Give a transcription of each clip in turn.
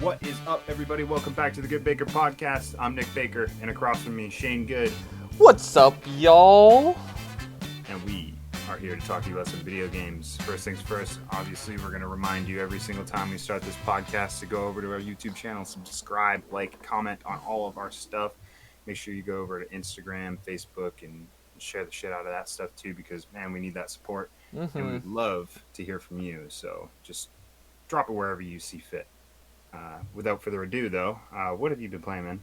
What is up, everybody? Welcome back to the GoodeBaker podcast. I'm Nick Baker, and across from me, Shane Good. What's up, y'all? And we are here to talk to you about some video games. First things first, obviously, we're going to remind you every single time we start this podcast to go over to our YouTube channel, subscribe, like, comment on all of our stuff. Make sure you go over to Instagram, Facebook, and share the shit out of that stuff too, because, man, we need that support. And we'd love to hear from you. So just drop it wherever you see fit. Without further ado, though, what have you been playing, man?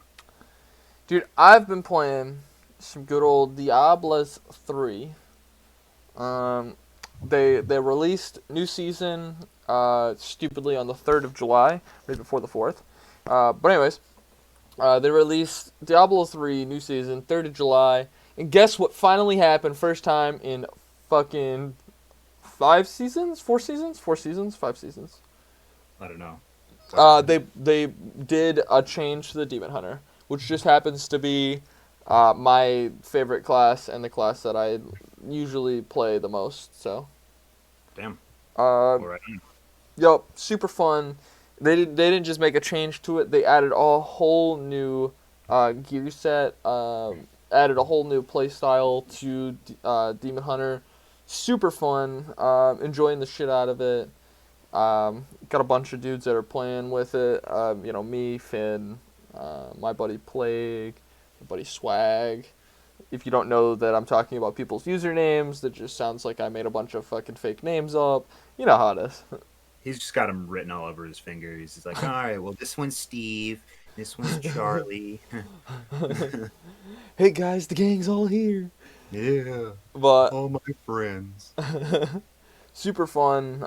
Dude, I've been playing some good old Diablos 3. They released new season stupidly on the 3rd of July, right before the 4th. But anyways, they released Diablo 3 new season 3rd of July, and guess what finally happened? First time in fucking 5 seasons, 4 seasons, 4 seasons, 5 seasons. I don't know. They did a change to the Demon Hunter, which just happens to be my favorite class and the class that I usually play the most. So, Damn. All right. Yup, super fun. They didn't just make a change to it. They added a whole new gear set. Added a whole new play style to Demon Hunter. Super fun. Enjoying the shit out of it. Got a bunch of dudes that are playing with it. Me, Finn, my buddy Plague, my buddy Swag. If you don't know that I'm talking about people's usernames, that just sounds like I made a bunch of fucking fake names up. You know how it is. He's just got them written all over his fingers. He's like, all right, well, this one's Steve. This one's Charlie. Hey guys, the gang's all here. Yeah. But all my friends. super fun.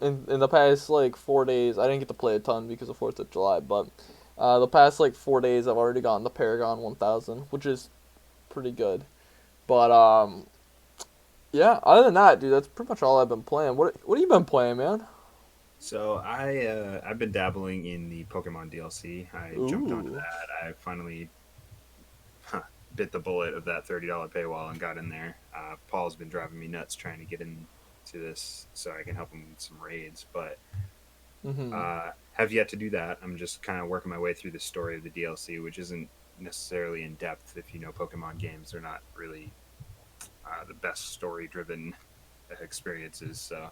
In the past 4 days, I didn't get to play a ton because of 4th of July, but the past 4 days I've already gotten the Paragon 1000, which is pretty good. But yeah, other than that, dude, that's pretty much all I've been playing. What have you been playing, man? So I've been dabbling in the Pokemon DLC. I jumped onto that. I finally bit the bullet of that $30 paywall and got in there. Paul's been driving me nuts trying to get into this so I can help him with some raids, but have yet to do that. I'm just kind of working my way through the story of the DLC, which isn't necessarily in depth. If you know Pokemon games, they're not really the best story-driven experiences. So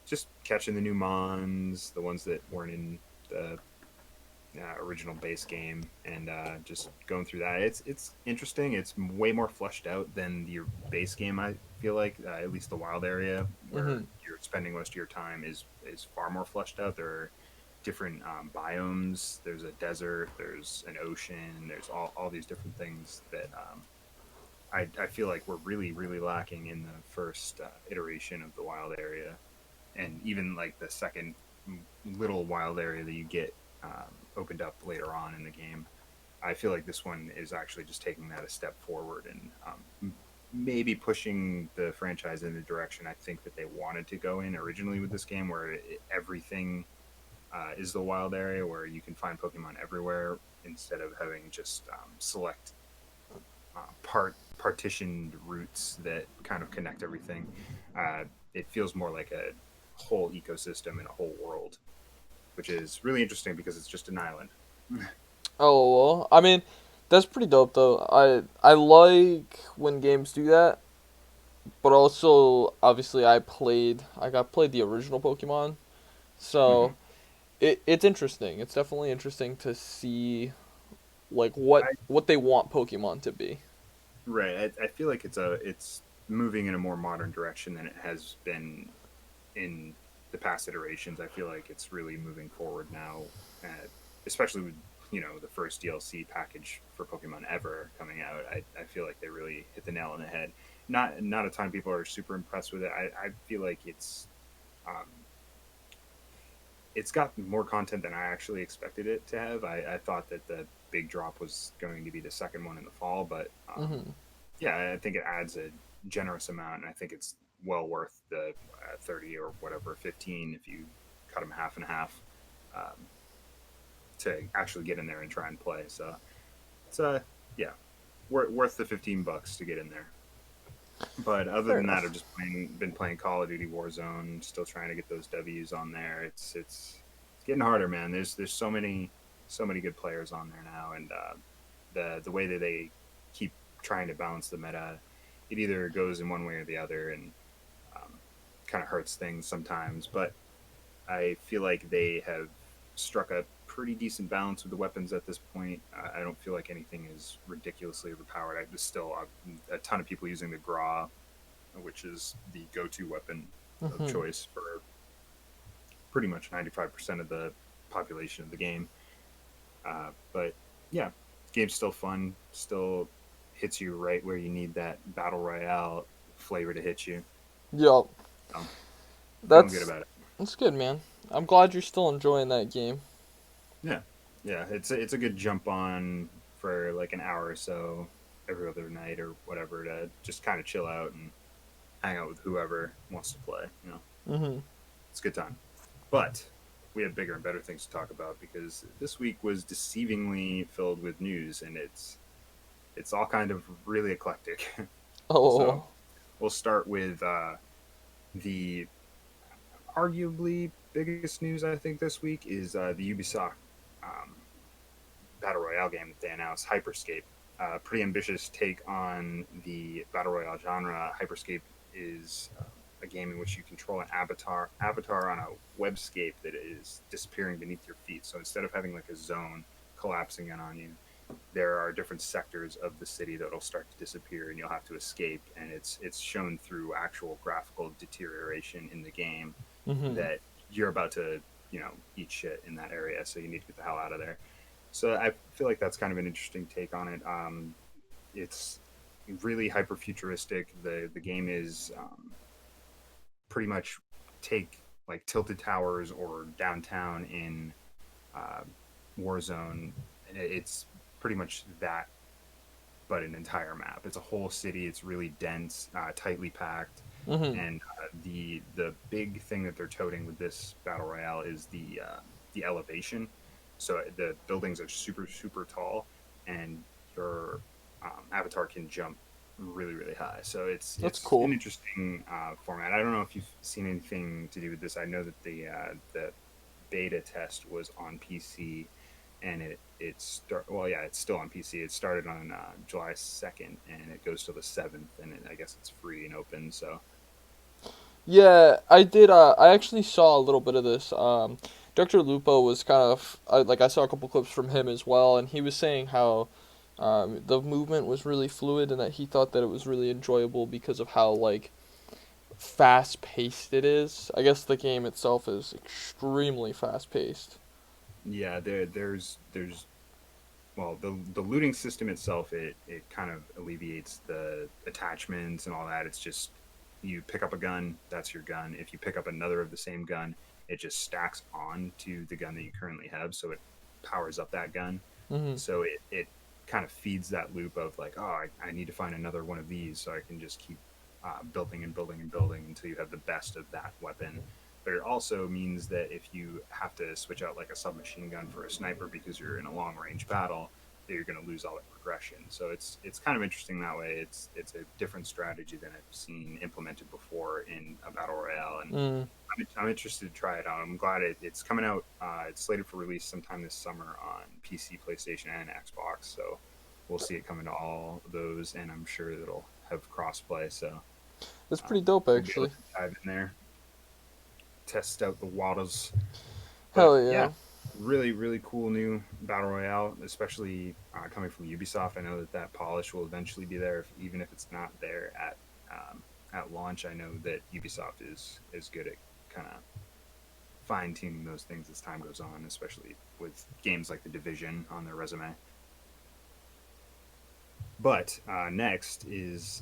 just catching the new mons, the ones that weren't in the original base game, and just going through that. It's interesting. It's way more fleshed out than your base game. I feel like at least the wild area where you're spending most of your time is far more fleshed out. There are different biomes. There's a desert. There's an ocean. There's all these different things that I feel like we're really lacking in the first iteration of the wild area, and even the second little wild area that you get opened up later on in the game. I feel like this one is actually just taking that a step forward and maybe pushing the franchise in the direction I think that they wanted to go in originally with this game, where everything is the wild area, where you can find Pokemon everywhere instead of having just select partitioned routes that kind of connect everything. It feels more like a whole ecosystem and a whole world, which is really interesting because it's just an island. Oh, well, I mean, that's pretty dope, though. I like when games do that, but also, obviously, I played the original Pokemon, so it's interesting. It's definitely interesting to see, what they want Pokemon to be. Right. I feel like it's moving in a more modern direction than it has been in the past iterations. I feel like it's really moving forward now, especially with the first DLC package for Pokemon ever coming out. I feel like they really hit the nail on the head. Not a ton of people are super impressed with it. I feel like it's got more content than I actually expected it to have. I thought that the big drop was going to be the second one in the fall, but yeah, I think it adds a generous amount, and I think it's well worth the 30 or whatever, 15 if you cut them half and half, to actually get in there and try and play. So it's yeah, worth the $15 to get in there. But other Fair than enough. that, I've just been playing Call of Duty Warzone, still trying to get those W's on there. It's getting harder, man. There's so many good players on there now, and the way that they keep trying to balance the meta, it either goes in one way or the other, and um, kind of hurts things sometimes. But I feel like they have struck a pretty decent balance with the weapons at this point. I don't feel like anything is ridiculously overpowered. I just still a ton of people using the Gra, which is the go-to weapon of Hmm. choice for pretty much 95% of the population of the game. But yeah, game's still fun. Still hits you right where you need that battle royale flavor to hit you. Yup. So feeling good That's about it. that's good, man. I'm glad you're still enjoying that game. Yeah, yeah. It's a good jump on for like an hour or so every other night or whatever to just kind of chill out and hang out with whoever wants to play. Hmm. It's a good time. But we have bigger and better things to talk about because this week was deceivingly filled with news, and it's all kind of really eclectic. So Oh. we'll start with the arguably biggest news I think this week is the Ubisoft um, battle royale game that they announced, Hyperscape. Pretty ambitious take on the battle royale genre. Hyperscape is a game in which you control an avatar on a webscape that is disappearing beneath your feet. So instead of having like a zone collapsing in on you, there are different sectors of the city that'll start to disappear, and you'll have to escape. And it's shown through actual graphical deterioration in the game Hmm. that you're about to eat shit in that area, so you need to get the hell out of there. So I feel like that's kind of an interesting take on it. It's really hyper futuristic. The game is pretty much take like tilted towers or downtown in uh, Warzone. It's pretty much that, but an entire map. It's a whole city. It's really dense, tightly packed, Hmm. and the big thing that they're toting with this battle royale is the elevation. So the buildings are super super tall, and your avatar can jump really really high. So it's That's it's an cool. interesting format. I don't know if you've seen anything to do with this. I know that the beta test was on PC, and it's still on PC. It started on July 2nd, and it goes till the 7th, and I guess it's free and open. So Yeah, I did. I actually saw a little bit of this. Dr. Lupo was kind of like I saw a couple clips from him as well, and he was saying how the movement was really fluid and that he thought that it was really enjoyable because of how like fast paced it is. I guess the game itself is extremely fast paced. yeah, there's well, the looting system itself, it kind of alleviates the attachments and all that. It's just you pick up a gun, that's your gun. If you pick up another of the same gun, it just stacks on to the gun that you currently have, so it powers up that gun. Mhm. So it kind of feeds that loop of like, oh, I need to find another one of these so I can just keep building and building and building until you have the best of that weapon. But it also means that if you have to switch out like a submachine gun for a sniper because you're in a long range battle, that you're going to lose all that progression. So it's kind of interesting that way. It's a different strategy than I've seen implemented before in a battle royale, and Mm. I'm interested to try it out. I'm glad it's coming out. It's slated for release sometime this summer on PC, PlayStation, and Xbox. So we'll see it coming to all of those, and I'm sure it'll have crossplay. So That's pretty dope we'll be able actually. to dive in there, test out the waters. But Hell yeah, yeah. really, really cool new battle royale, especially coming from Ubisoft. I know that polish will eventually be there, even if it's not there at launch. I know that Ubisoft is good at kind of fine tuning those things as time goes on, especially with games like The Division on their resume. But next is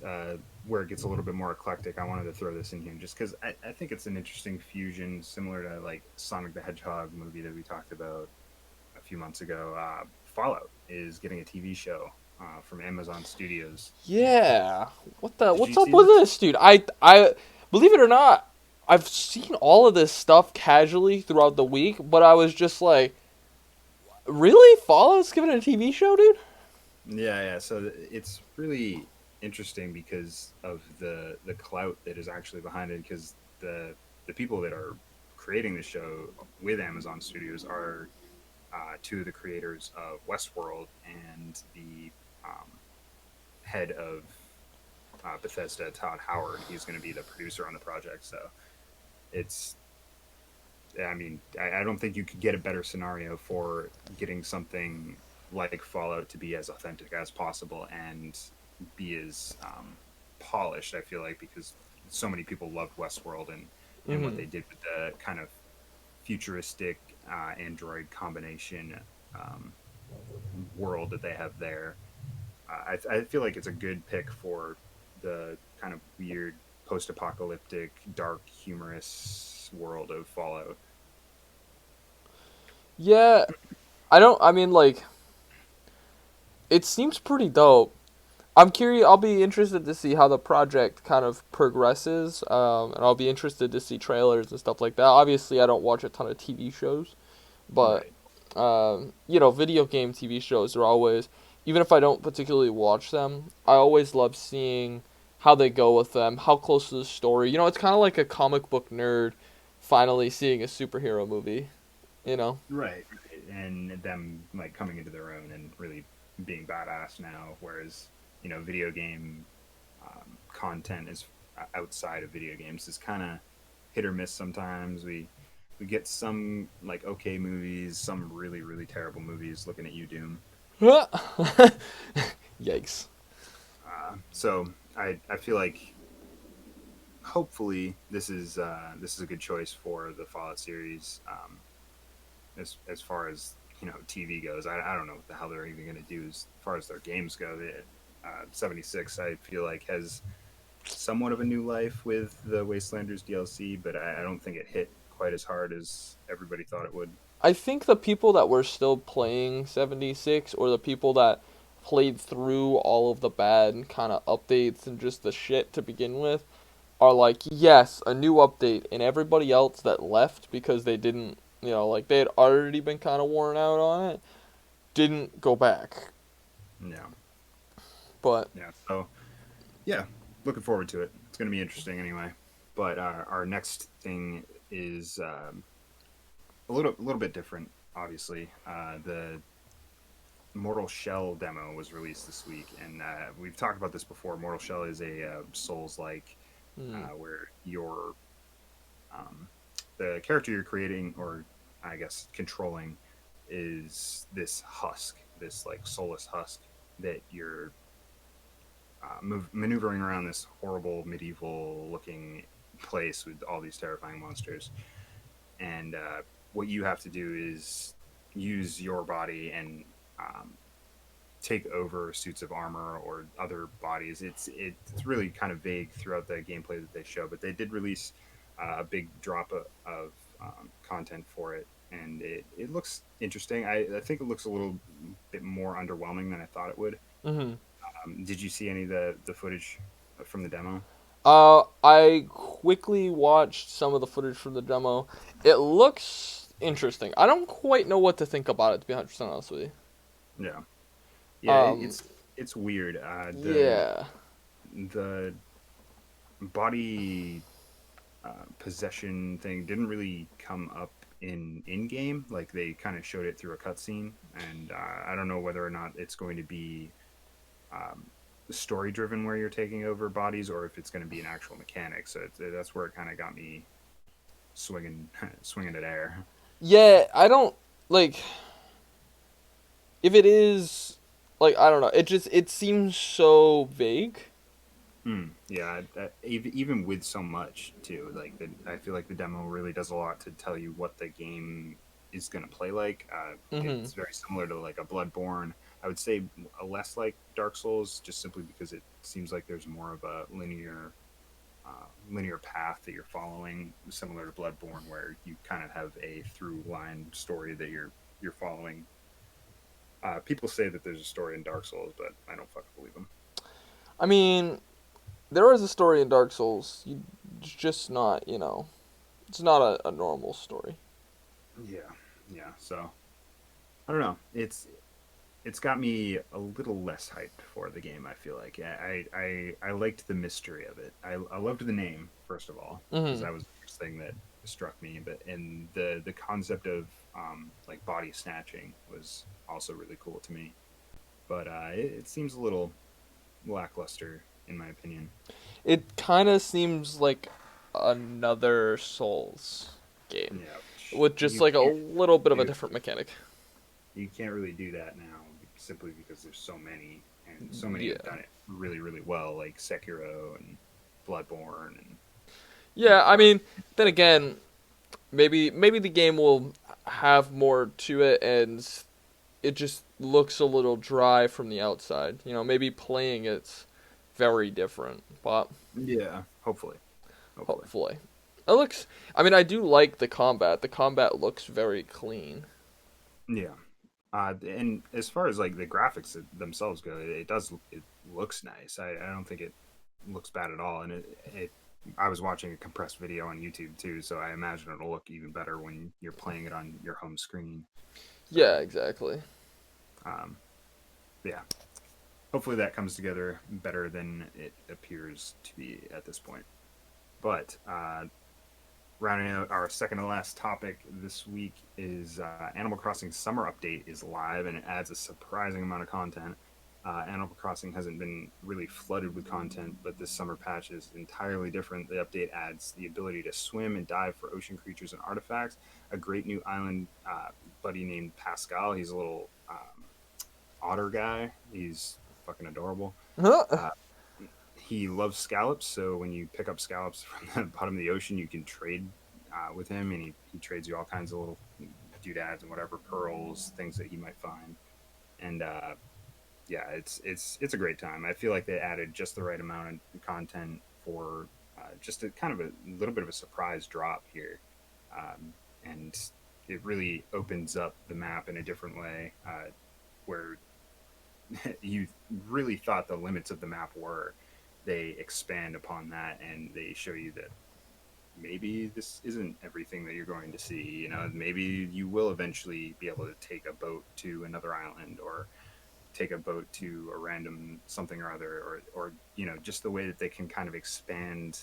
where it gets a little bit more eclectic. I wanted to throw this in here just because I think it's an interesting fusion, similar to like Sonic the Hedgehog movie that we talked about a few months ago. Fallout is getting a TV show from Amazon Studios. Yeah. What the Did you what's up see with this? this, dude? I believe it or not, I've seen all of this stuff casually throughout the week, but I was just like, really? Fallout's giving it a TV show, dude? Yeah, yeah. So it's really interesting because of the clout that is actually behind it. Because the people that are creating the show with Amazon Studios are two of the creators of Westworld and the um, head of Bethesda, Todd Howard. He's going to be the producer on the project. So it's, I mean, I don't think you could get a better scenario for getting something like Fallout to be as authentic as possible and be as polished. I feel like because so many people loved Westworld and what Mm-hmm. they did with the kind of futuristic android combination um, world that they have there. I feel like it's a good pick for the kind of weird post-apocalyptic, dark, humorous world of Fallout. Yeah, I don't. I mean, like, it seems pretty dope. I'm curious. I'll be interested to see how the project kind of progresses, and I'll be interested to see trailers and stuff like that. Obviously, I don't watch a ton of TV shows, but Right. video game TV shows are always, even if I don't particularly watch them, I always love seeing how they go with them, how close to the story. It's kind of like a comic book nerd finally seeing a superhero movie. You know. Right, right. And them like coming into their own and really being badass now, whereas video game content is outside of video games is kind of hit or miss sometimes. We get some like okay movies, some really really terrible movies. Looking at you, Doom. Yikes. So I feel like hopefully this is a good choice for the Fallout series. As far as TV goes, I don't know what the hell they're even going to do as far as their games go. 76 I feel like has somewhat of a new life with the Wastelanders DLC, but I don't think it hit quite as hard as everybody thought it would. I think the people that were still playing 76, or the people that played through all of the bad kind of updates and just the shit to begin with, are like, yes, a new update. And everybody else that left because they didn't, like they had already been kind of worn out on it, didn't go back. Yeah, But, yeah. So yeah, looking forward to it. It's going to be interesting anyway. But our next thing is a little bit different. Obviously, the Mortal Shell demo was released this week, and we've talked about this before. Mortal Shell is a Souls-like, mm, where um, the character you're creating, or I guess controlling, is this husk, this like soulless husk that you're maneuvering around this horrible medieval-looking place with all these terrifying monsters, and what you have to do is use your body and um, take over suits of armor or other bodies. It's really kind of vague throughout the gameplay that they show, but they did release a big drop of content for it, and it looks interesting. I think it looks a little bit more underwhelming than I thought it would. mm-hmm. Did you see any of the footage from the demo? I quickly watched some of the footage from the demo. It looks interesting. I don't quite know what to think about it, to be 100% honest with Yeah, you. yeah. It's weird. Yeah. The body possession thing didn't really come up in game. Like they kind of showed it through a cutscene, and I don't know whether or not it's going to be um, story driven where you're taking over bodies, or if it's going to be an actual mechanic. So that's where it kind of got me swinging swinging at air. Yeah, I don't like if it is like I don't know. It seems so vague. Yeah, even with so much too, like I feel like the demo really does a lot to tell you what the game is going to play like. Mhm. It's very similar to like a Bloodborne. I would say a less like Dark Souls, just simply because it seems like there's more of a linear path that you're following, similar to Bloodborne, where you kind of have a through line story that you're following. People say that there's a story in Dark Souls, but I don't fucking believe them. I mean, there is a story in Dark Souls. It's just not, it's not a normal story. Yeah, yeah. So I don't know. It's got me a little less hyped for the game. I feel like I liked the mystery of it. I loved the name first of all because Mhm. that was the first thing that struck me, but and the concept of like body snatching was also really cool to me. But it seems a little lackluster in my opinion. It kind of seems like another Souls game Yeah, which with just like a little bit of a do different mechanic. you can't really do that now simply because there's so many and so many have Yeah. done it really really well, like Sekiro and Bloodborne and Yeah, I Dark. mean, then again, maybe the game will have more to it and it just looks a little dry from the outside. Maybe playing it's very different, but Yeah, hopefully, hopefully. hopefully. It looks I mean, I do like the combat. The combat looks very clean. Yeah. And as far as like the graphics themselves go, it looks nice. I don't think it looks bad at all. And I was watching a compressed video on YouTube too, so I imagine it'll look even better when you're playing it on your home screen. Yeah, So, exactly. um, yeah, hopefully that comes together better than it appears to be at this point. But rounding out our second to last topic this week is Animal Crossing Summer Update is live and it adds a surprising amount of content. Animal Crossing hasn't been really flooded with content, but this summer patch is entirely different. The update adds the ability to swim and dive for ocean creatures and artifacts, a great new island buddy named Pascal. He's a little otter guy. He's fucking adorable. Uh, he loves scallops, so when you pick up scallops from the bottom of the ocean, you can trade with him, and he trades you all kinds of little doodads and whatever pearls, things that he might find. And yeah, it's a great time. I feel like they added just the right amount of content for just a kind of a little bit of a surprise drop here, and it really opens up the map in a different way, where you really thought the limits of the map were. They expand upon that and they show you that maybe this isn't everything that you're going to see. You know, maybe you will eventually be able to take a boat to another island or take a boat to a random something or other, or you know, just the way that they can kind of expand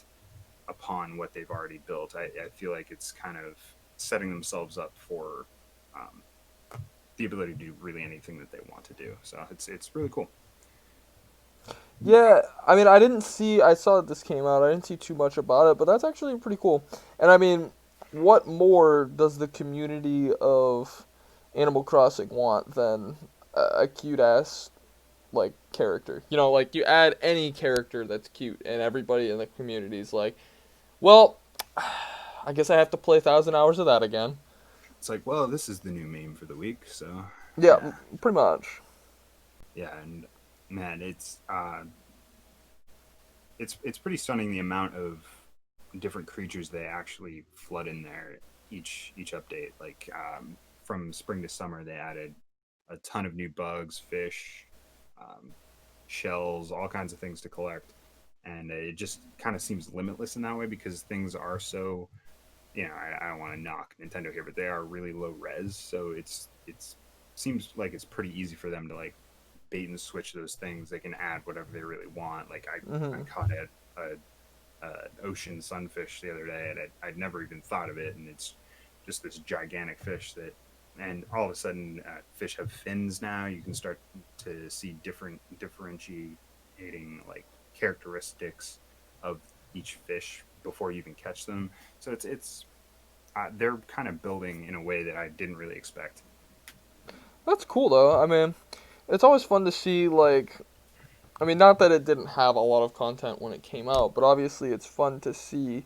upon what they've already built. I feel like it's kind of setting themselves up for um, the ability to do really anything that they want to do. So it's really cool. Yeah, I mean, I saw that this came out. I didn't see too much about it, but that's actually pretty cool. And I mean, what more does the community of Animal Crossing want than a cute ass like character? Like you add any character that's cute, and everybody in the community is like, well, I guess I have to play 1,000 hours of that again. It's like, well, this is the new meme for the week, so Yeah, yeah, pretty much. yeah, and man, it's pretty stunning the amount of different creatures they actually flood in there each update. Like from spring to summer, they added a ton of new bugs, fish, um, shells, all kinds of things to collect, and it just kind of seems limitless in that way because things are so. You know, I don't want to knock Nintendo here, but they are really low res, so it's seems like it's pretty easy for them to like bait and switch those things. They can add whatever they really want. Like I Hmm. caught a ocean sunfish the other day, and I'd never even thought of it, and it's just this gigantic fish that. And all of a sudden, fish have fins now. You can start to see different differentiating like characteristics of each fish before you even catch them. So it's they're kind of building in a way that I didn't really expect. That's cool though. I mean, it's always fun to see like I mean, not that it didn't have a lot of content when it came out, but obviously it's fun to see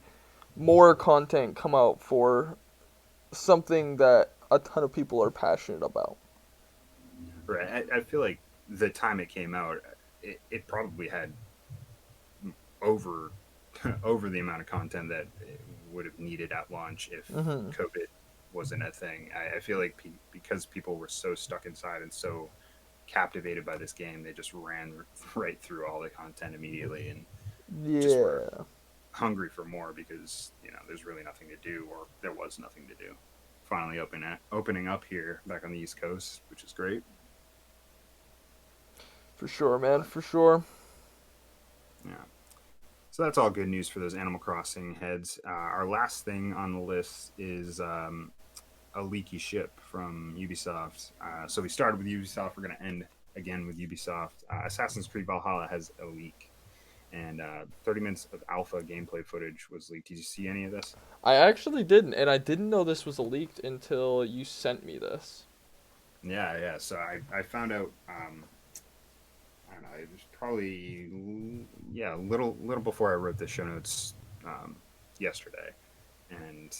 more content come out for something that a ton of people are passionate about. Right. I feel like the time it came out, it probably had over over the amount of content that it would have needed at launch if Hmm. COVID wasn't a thing. I feel like because people were so stuck inside and so captivated by this game, they just ran right through all the content immediately and just were Yeah, hungry for more because you know there's really nothing to do or there was nothing to do. Finally opening up here back on the East Coast, which is great. for sure, man, But for sure. yeah. So that's all good news for those Animal Crossing heads. Our last thing on the list is a leaky ship from Ubisoft. So we started with Ubisoft. We're going to end again with Ubisoft. Assassin's Creed Valhalla has a leak, and 30 minutes of alpha gameplay footage was leaked. Did you see any of this? I actually didn't, and I didn't know this was leaked until you sent me this. Yeah, yeah. So I found out. I don't know. It was probably yeah, a little before I wrote the show notes yesterday, and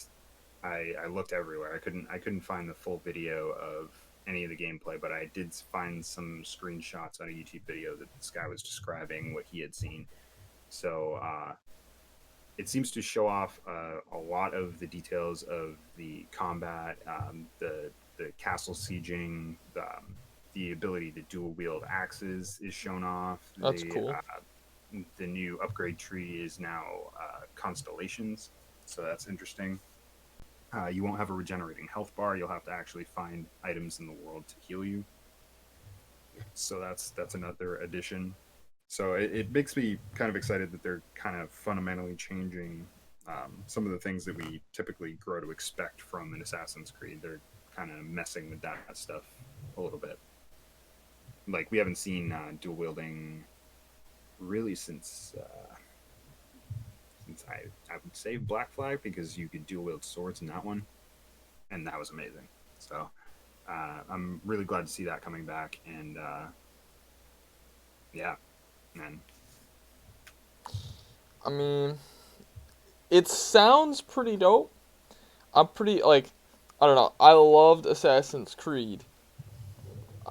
I looked everywhere. I couldn't find the full video of any of the gameplay, but I did find some screenshots on a YouTube video that this guy was describing what he had seen. So it seems to show off a lot of the details of the combat, the castle sieging, the ability to dual wield axes is shown off. That's cool. The new upgrade tree is now constellations, so that's interesting. You won't have a regenerating health bar. You'll have to actually find items in the world to heal you. So that's another addition. So it makes me kind of excited that they're kind of fundamentally changing some of the things that we typically grow to expect from an Assassin's Creed. They're kind of messing with that stuff a little bit. Like we haven't seen dual wielding really since I would say Black Flag because you could dual wield swords in that one, and that was amazing. So I'm really glad to see that coming back, and yeah, man. I mean, it sounds pretty dope. I'm pretty like, I don't know. I loved Assassin's Creed,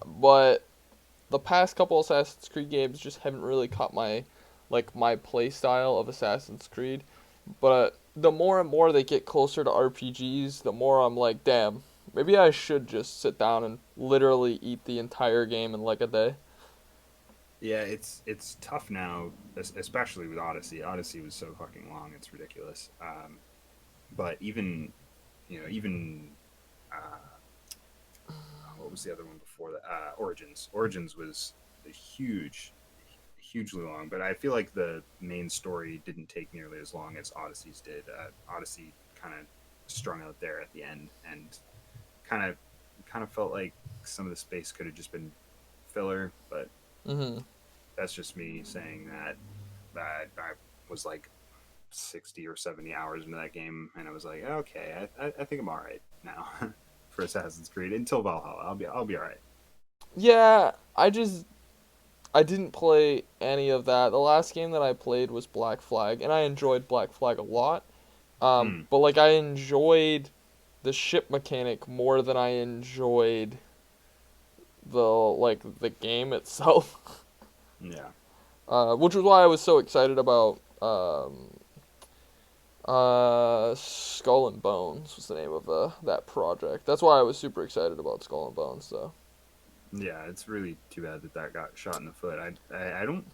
but the past couple Assassin's Creed games just haven't really caught my play style of Assassin's Creed. But the more and more they get closer to RPGs, the more I'm like, damn, maybe I should just sit down and literally eat the entire game in like a day. Yeah, it's tough now, especially with Odyssey. Odyssey was so fucking long; it's ridiculous. But even uh, what was the other one before that? Origins. Origins was a hugely long. But I feel like the main story didn't take nearly as long as Odyssey's did. Odyssey kind of strung out there at the end, and kind of kind of felt like some of the space could have just been filler. But Mhm. that's just me saying that. I was like 60 or 70 hours into that game, and I was like, okay, I think I'm all right now for Assassin's Creed until Valhalla. I'll be all right. Yeah, I didn't play any of that. The last game that I played was Black Flag, and I enjoyed Black Flag a lot. Mm, But like I enjoyed the ship mechanic more than I enjoyed the game itself. yeah, Which was why I was so excited about Skull and Bones was the name of that project. That's why I was super excited about Skull and Bones though. yeah. It's really too bad that that got shot in the foot. I don't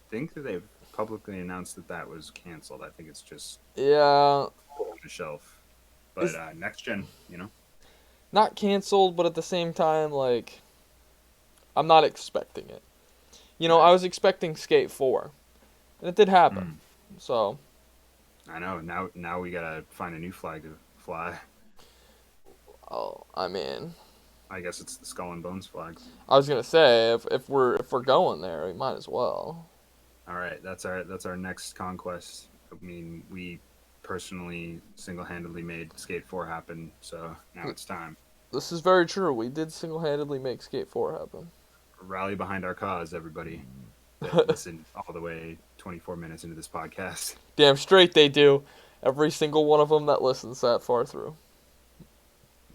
think that they've publicly announced that that was canceled. I think it's just Yeah, put on the shelf. But it's next gen. not canceled, but at the same time, like I'm not expecting it. I Right. was expecting Skate 4, and it did happen. Mm, So, I know. Now we gotta find a new flag to fly. oh, I mean, I guess it's the Skull and Bones flag. I was gonna say if we're going there, we might as well. All right, that's our next conquest. I mean, we personally single-handedly made Skate 4 happen, so now it's time. This is very true. We did single-handedly make Skate 4 happen. Rally behind our cause, everybody that listened all the way 24 minutes into this podcast. Damn straight they do. Every single one of them that listens that far through.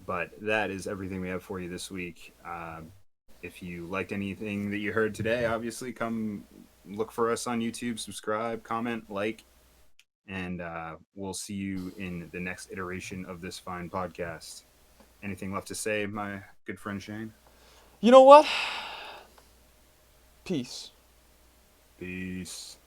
But that is everything we have for you this week. If you liked anything that you heard today, obviously come look for us on YouTube, subscribe, comment, like, and we'll see you in the next iteration of this fine podcast. Anything left to say, my good friend Shane? You know what? Peace. Peace.